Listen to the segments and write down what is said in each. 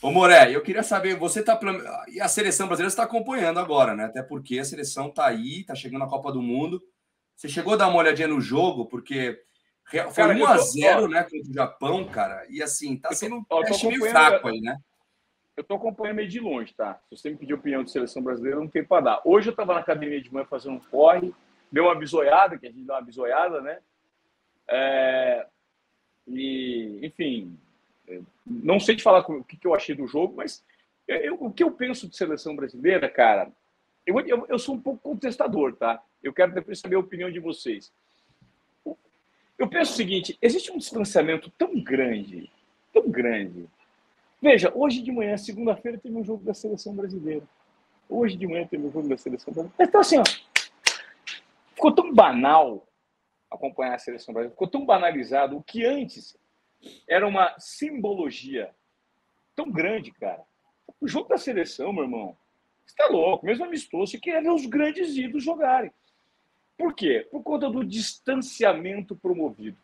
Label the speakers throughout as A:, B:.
A: Ô, Moré, eu queria saber, você tá. E a seleção brasileira você está acompanhando agora, né? Até porque a seleção tá aí, tá chegando na Copa do Mundo. Você chegou a dar uma olhadinha no jogo, porque foi
B: Cara,
A: 1-0, né, contra o Japão, cara. E assim, tá sendo um teste meio fraco aí, né?
B: Eu tô acompanhando meio de longe, tá? Se você me pedir opinião de seleção brasileira, não tem para dar. Hoje eu tava na academia de manhã fazendo um corre, deu uma bisoiada, que a gente dá uma bisoiada, né? E, enfim, não sei te falar o que eu achei do jogo, mas o que eu penso de seleção brasileira, cara, eu sou um pouco contestador, tá? Eu quero depois saber a opinião de vocês. Eu penso o seguinte, existe um distanciamento tão grande, tão grande. Veja, hoje de manhã, segunda-feira, teve um jogo da seleção brasileira. Hoje de manhã teve um jogo da seleção brasileira. Então, assim, ó, ficou tão banal acompanhar a seleção brasileira, ficou tão banalizado, o que antes era uma simbologia tão grande, cara. O jogo da seleção, meu irmão, você tá louco, mesmo amistoso, você queria ver os grandes ídolos jogarem. Por quê? Por conta do distanciamento promovido.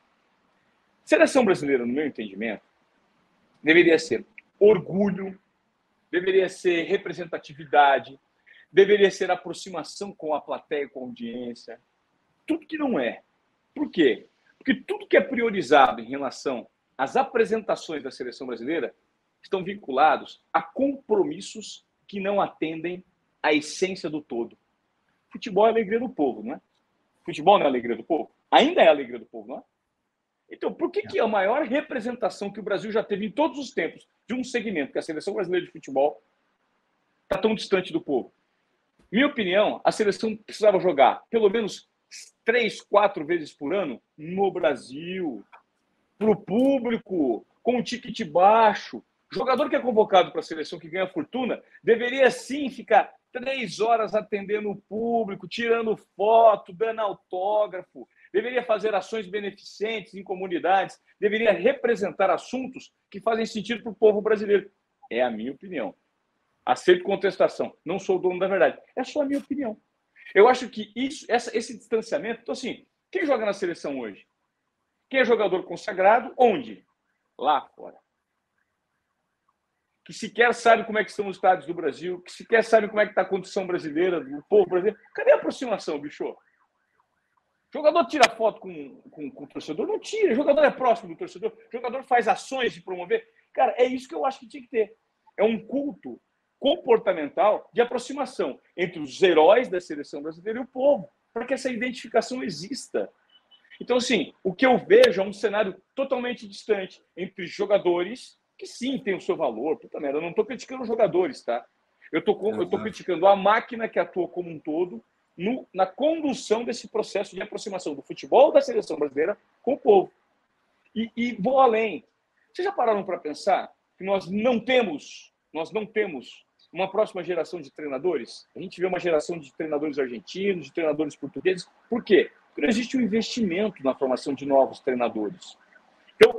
B: Seleção brasileira, no meu entendimento, deveria ser orgulho, deveria ser representatividade, deveria ser aproximação com a plateia, com a audiência. Tudo que não é. Por quê? Porque tudo que é priorizado em relação às apresentações da seleção brasileira estão vinculados a compromissos que não atendem à essência do todo. Futebol é a alegria do povo, não é? Futebol não é a alegria do povo? Ainda é a alegria do povo, não é? Então, por que a maior representação que o Brasil já teve em todos os tempos de um segmento, que é a seleção brasileira de futebol, está tão distante do povo? Minha opinião, a seleção precisava jogar pelo menos 3, 4 vezes por ano no Brasil, para o público, com um ticket baixo. O jogador que é convocado para a seleção, que ganha fortuna, deveria sim ficar 3 horas atendendo o público, tirando foto, dando autógrafo, deveria fazer ações beneficentes em comunidades, deveria representar assuntos que fazem sentido para o povo brasileiro. É a minha opinião. Aceito contestação. Não sou o dono da verdade. É só a minha opinião. Eu acho que esse distanciamento... Então, assim, quem joga na seleção hoje? Quem é jogador consagrado? Onde? Lá fora. Que sequer sabe como é que estão os estádios do Brasil, que sequer sabe como é que está a condição brasileira, do povo brasileiro. Cadê a aproximação, bicho? O jogador tira foto com o torcedor? Não tira. O jogador é próximo do torcedor. O jogador faz ações de promover. Cara, é isso que eu acho que tinha que ter. É um culto comportamental de aproximação entre os heróis da seleção brasileira e o povo, para que essa identificação exista. Então, assim, o que eu vejo é um cenário totalmente distante entre jogadores que, sim, têm o seu valor. Puta merda, eu não estou criticando os jogadores, tá? Eu estou criticando a máquina que atua como um todo na condução desse processo de aproximação do futebol da seleção brasileira com o povo. E vou além. Vocês já pararam para pensar que nós não temos uma próxima geração de treinadores? A gente vê uma geração de treinadores argentinos, de treinadores portugueses. Por quê? Porque não existe um investimento na formação de novos treinadores. Então,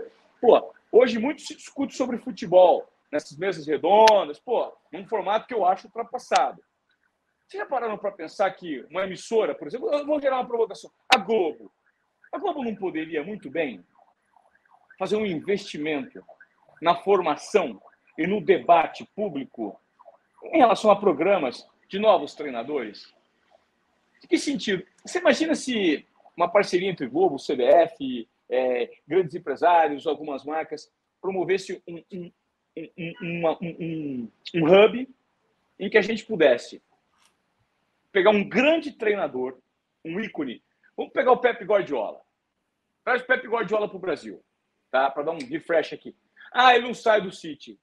B: hoje muito se discute sobre futebol, nessas mesas redondas, num formato que eu acho ultrapassado. Vocês já pararam para pensar que uma emissora, por exemplo, eu vou gerar uma provocação, a Globo não poderia muito bem fazer um investimento na formação e no debate público em relação a programas de novos treinadores? Em que sentido? Você imagina se uma parceria entre Globo, CBF, grandes empresários, algumas marcas, promovesse um hub em que a gente pudesse pegar um grande treinador, um ícone. Vamos pegar o Pep Guardiola. Traz o Pep Guardiola para o Brasil, tá? Para dar um refresh aqui. Ele não sai do City.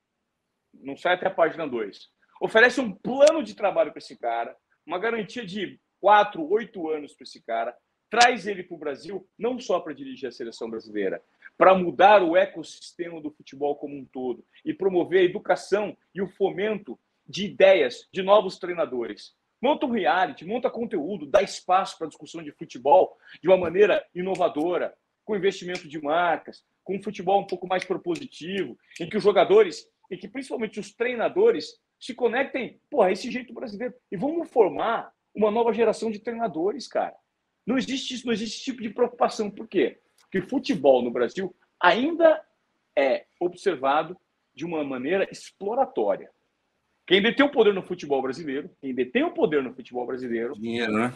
B: Não sai até a página 2. Oferece um plano de trabalho para esse cara, uma garantia de 4, 8 anos para esse cara, traz ele para o Brasil, não só para dirigir a seleção brasileira, para mudar o ecossistema do futebol como um todo e promover a educação e o fomento de ideias de novos treinadores. Monta um reality, monta conteúdo, dá espaço para a discussão de futebol de uma maneira inovadora, com investimento de marcas, com um futebol um pouco mais propositivo, em que os jogadores e que principalmente os treinadores se conectem a esse jeito brasileiro. E vamos formar uma nova geração de treinadores, cara. Não existe isso, não existe esse tipo de preocupação. Por quê? Porque futebol no Brasil ainda é observado de uma maneira exploratória. Quem detém o poder no futebol brasileiro,
A: Dinheiro, né?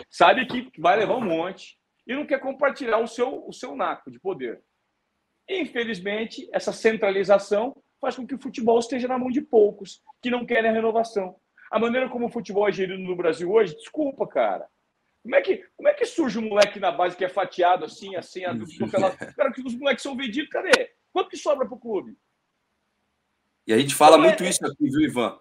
B: sabe que vai levar um monte e não quer compartilhar o seu naco de poder. Infelizmente, essa centralização faz com que o futebol esteja na mão de poucos que não querem a renovação. A maneira como o futebol é gerido no Brasil hoje, desculpa, cara. Como é que surge um moleque na base que é fatiado assim, cara, que os moleques são vendidos, cadê? Quanto que sobra pro clube?
A: E a gente fala muito isso aqui, viu, Ivan?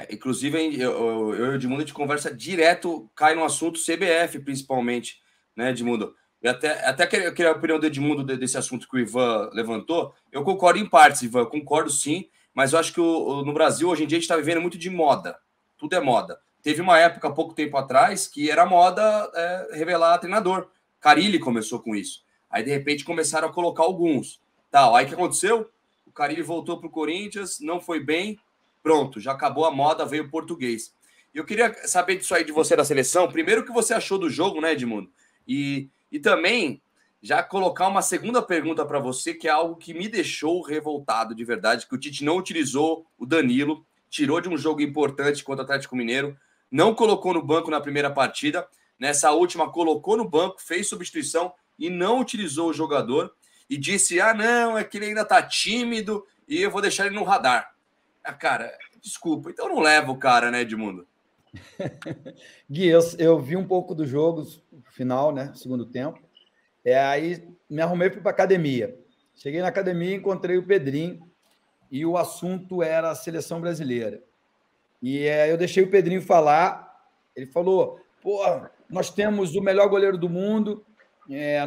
A: Inclusive, eu e o Edmundo, a gente conversa direto, cai no assunto CBF, principalmente, né, Edmundo? Eu até queria a opinião do Edmundo desse assunto que o Ivan levantou. Eu concordo em partes, Ivan, eu concordo sim, mas eu acho que no Brasil, hoje em dia, a gente está vivendo muito de moda. Tudo é moda. Teve uma época, pouco tempo atrás, que era moda revelar treinador. Carille começou com isso. Aí, de repente, começaram a colocar alguns. Tal. Aí, o que aconteceu? O Carille voltou para o Corinthians, não foi bem. Pronto, já acabou a moda, veio o português. E eu queria saber disso aí de você da seleção. Primeiro, o que você achou do jogo, né, Edmundo? E também, já colocar uma segunda pergunta para você, que é algo que me deixou revoltado de verdade, que o Tite não utilizou o Danilo, tirou de um jogo importante contra o Atlético Mineiro, não colocou no banco na primeira partida, nessa última colocou no banco, fez substituição e não utilizou o jogador e disse, não, é que ele ainda tá tímido e eu vou deixar ele no radar. Cara, desculpa, então não leva o cara, né, Edmundo?
C: Gui, eu vi um pouco do jogo final, né, segundo tempo, aí me arrumei para a academia. Cheguei na academia, encontrei o Pedrinho e o assunto era a seleção brasileira. E eu deixei o Pedrinho falar, ele falou, nós temos o melhor goleiro do mundo,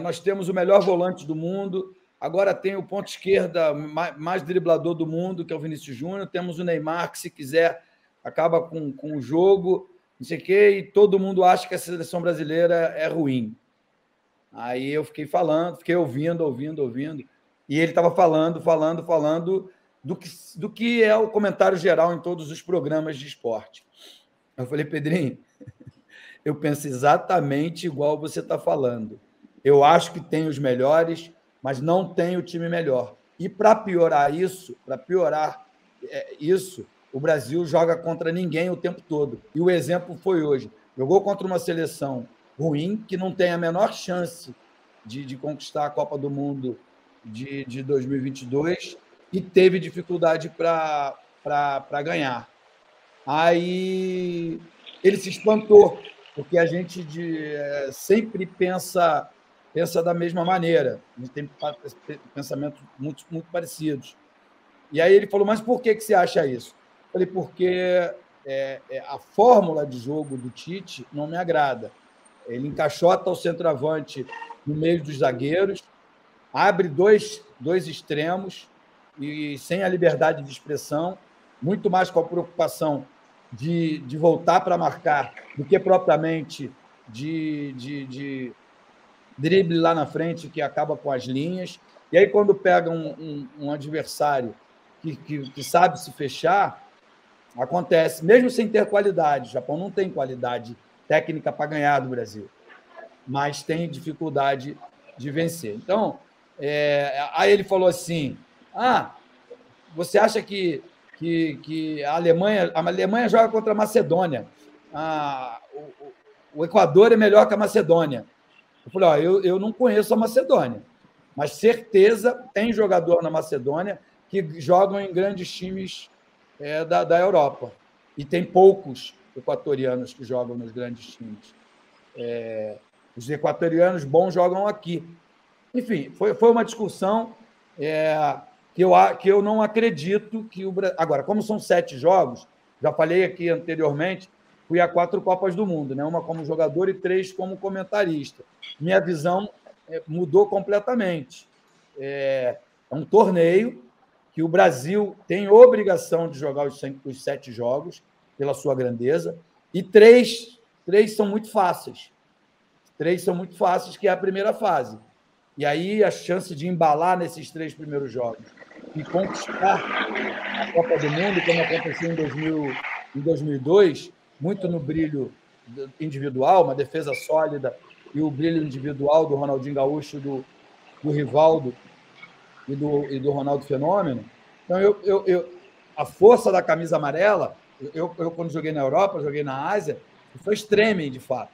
C: nós temos o melhor volante do mundo, agora tem o ponto esquerda mais driblador do mundo, que é o Vinícius Júnior, temos o Neymar, que se quiser acaba com o jogo, não sei o quê, e todo mundo acha que a seleção brasileira é ruim. Aí eu fiquei ouvindo, e ele estava falando do que é o comentário geral em todos os programas de esporte. Eu falei, Pedrinho, eu penso exatamente igual você está falando. Eu acho que tem os melhores, mas não tem o time melhor. E para piorar isso, o Brasil joga contra ninguém o tempo todo. E o exemplo foi hoje. Jogou contra uma seleção ruim, que não tem a menor chance de conquistar a Copa do Mundo de 2022 e teve dificuldade para ganhar. Aí ele se espantou, porque a gente sempre pensa da mesma maneira. A gente tem pensamentos muito, muito parecidos. E aí ele falou, mas por que você acha isso? Eu falei, porque a fórmula de jogo do Tite não me agrada. Ele encaixota o centroavante no meio dos zagueiros, abre dois extremos e sem a liberdade de expressão, muito mais com a preocupação de voltar para marcar do que propriamente de drible lá na frente, que acaba com as linhas. E aí, quando pega um adversário que sabe se fechar, acontece, mesmo sem ter qualidade. O Japão não tem qualidade técnica para ganhar do Brasil, mas tem dificuldade de vencer. Então, aí ele falou assim, você acha que a Alemanha joga contra a Macedônia, o Equador é melhor que a Macedônia. Eu falei, eu não conheço a Macedônia, mas certeza tem jogador na Macedônia que jogam em grandes times da Europa. E tem poucos equatorianos que jogam nos grandes times. Os equatorianos bons jogam aqui. Enfim, foi uma discussão que eu não acredito que o Brasil... Agora, como são 7 jogos, já falei aqui anteriormente, fui a 4 Copas do Mundo, né? Uma como jogador e 3 como comentarista. Minha visão mudou completamente. É um torneio que o Brasil tem obrigação de jogar os 7 jogos, pela sua grandeza, e 3 são muito fáceis. 3 são muito fáceis, que é a primeira fase. E aí a chance de embalar nesses 3 primeiros jogos e conquistar a Copa do Mundo, como aconteceu em 2002, muito no brilho individual, uma defesa sólida, e o brilho individual do Ronaldinho Gaúcho, do Rivaldo e do Ronaldo Fenômeno, Então, a força da camisa amarela, eu quando joguei na Europa, joguei na Ásia, foi extrema, de fato,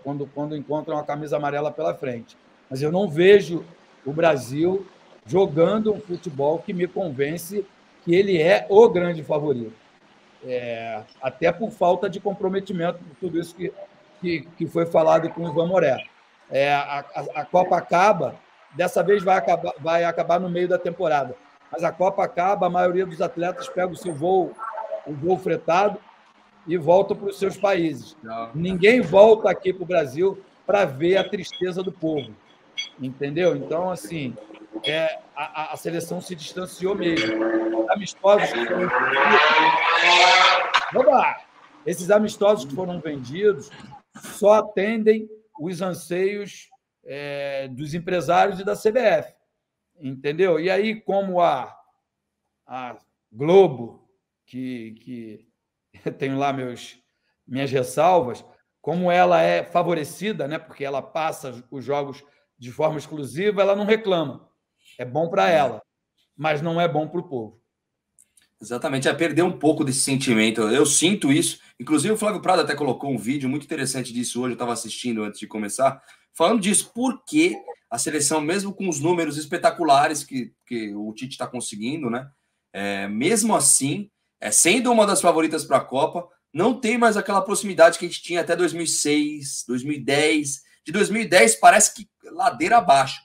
C: quando encontram a camisa amarela pela frente. Mas eu não vejo o Brasil jogando um futebol que me convence que ele é o grande favorito. Até por falta de comprometimento por tudo isso que foi falado com o Ivan Moré. A Copa acaba, dessa vez vai acabar no meio da temporada, mas a Copa acaba, a maioria dos atletas pega o voo fretado e volta para os seus países. Ninguém volta aqui para o Brasil para ver a tristeza do povo, entendeu? Então, assim, a seleção se distanciou mesmo. Esses amistosos que foram vendidos só atendem os anseios dos empresários e da CBF, entendeu? E aí, como a Globo, que tenho lá minhas ressalvas, como ela é favorecida, né, porque ela passa os jogos de forma exclusiva, ela não reclama. É bom para ela, mas não é bom para o povo.
A: Exatamente, perder um pouco desse sentimento. Eu sinto isso. Inclusive, o Flávio Prado até colocou um vídeo muito interessante disso hoje, eu estava assistindo antes de começar, falando disso, porque a seleção, mesmo com os números espetaculares que o Tite está conseguindo, né? Mesmo assim, sendo uma das favoritas para a Copa, não tem mais aquela proximidade que a gente tinha até 2006, 2010. De 2010 parece que ladeira abaixo.